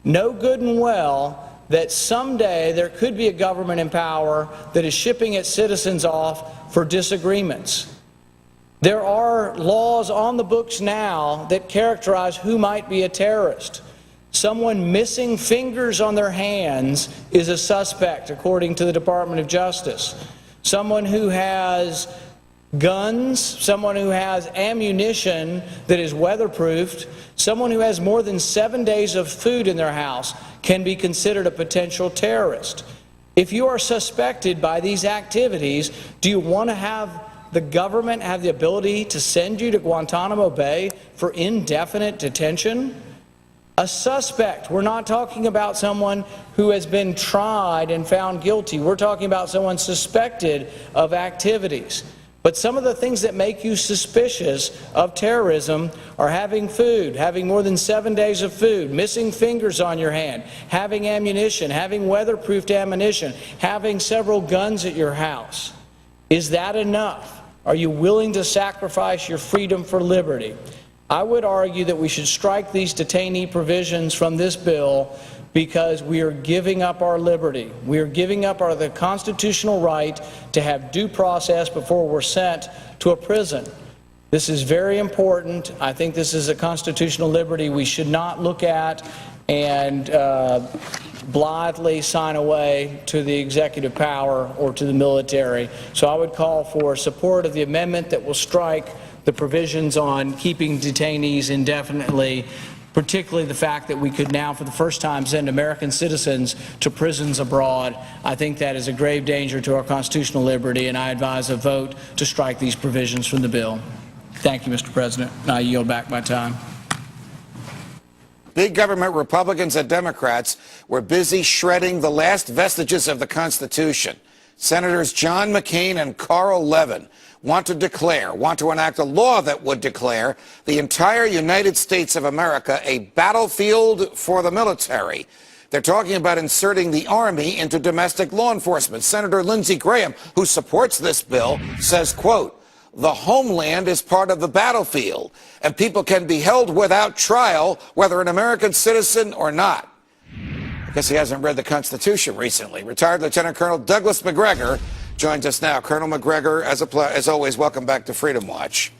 know good and well that someday there could be a government in power that is shipping its citizens off for disagreements. There are laws on the books now that characterize who might be a terrorist. Someone missing fingers on their hands is a suspect, according to the Department of Justice. Someone who has guns, someone who has ammunition that is weatherproofed, someone who has more than 7 days of food in their house can be considered a potential terrorist. If you are suspected by these activities, do you want to have the government have the ability to send you to Guantanamo Bay for indefinite detention? A suspect. We're not talking about someone who has been tried and found guilty. We're talking about someone suspected of activities. But some of the things that make you suspicious of terrorism are having food, having more than 7 days of food, missing fingers on your hand, having ammunition, having weatherproofed ammunition, having several guns at your house. Is that enough? Are you willing to sacrifice your freedom for liberty? I would argue that we should strike these detainee provisions from this bill because we are giving up our liberty. We are giving up the constitutional right to have due process before we're sent to a prison. This is very important. I think this is a constitutional liberty we should not look at and blithely sign away to the executive power or to the military. So I would call for support of the amendment that will strike the provisions on keeping detainees indefinitely, particularly the fact that we could now for the first time send American citizens to prisons abroad. I think that is a grave danger to our constitutional liberty, and I advise a vote to strike these provisions from the bill. Thank you, Mr. President. I yield back my time. Big government Republicans and Democrats were busy shredding the last vestiges of the Constitution. Senators John McCain and Carl Levin want to enact a law that would declare the entire United States of America a battlefield for the military. They're talking about inserting the Army into domestic law enforcement. Senator Lindsey Graham, who supports this bill, says, quote, "The homeland is part of the battlefield, and people can be held without trial, whether an American citizen or not." I guess he hasn't read the Constitution recently. Retired Lieutenant Colonel Douglas Macgregor joins us now. Colonel Macgregor, as always, welcome back to Freedom Watch.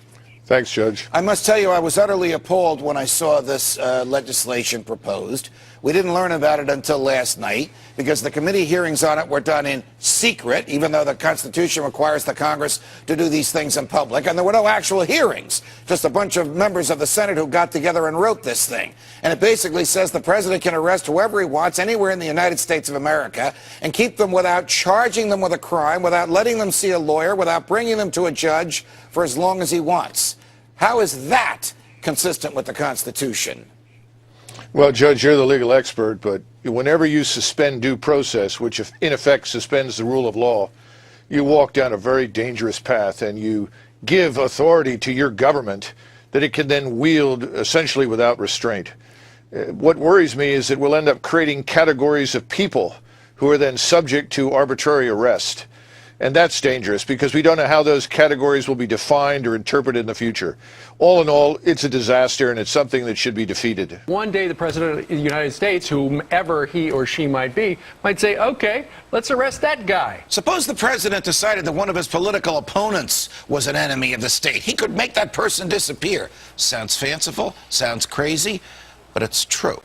Thanks, Judge. I must tell you, I was utterly appalled when I saw this legislation proposed. We didn't learn about it until last night because the committee hearings on it were done in secret, even though the Constitution requires the Congress to do these things in public. And there were no actual hearings, just a bunch of members of the Senate who got together and wrote this thing. And it basically says the president can arrest whoever he wants anywhere in the United States of America and keep them without charging them with a crime, without letting them see a lawyer, without bringing them to a judge for as long as he wants. How is that consistent with the Constitution? Well, Judge, you're the legal expert, but whenever you suspend due process, which in effect suspends the rule of law, you walk down a very dangerous path and you give authority to your government that it can then wield essentially without restraint. What worries me is that we'll end up creating categories of people who are then subject to arbitrary arrest. And that's dangerous because we don't know how those categories will be defined or interpreted in the future. All in all, it's a disaster, and it's something that should be defeated. One day, the President of the United States, whomever he or she might be, might say, okay, let's arrest that guy. Suppose the president decided that one of his political opponents was an enemy of the state. He could make that person disappear. Sounds fanciful, sounds crazy, but it's true.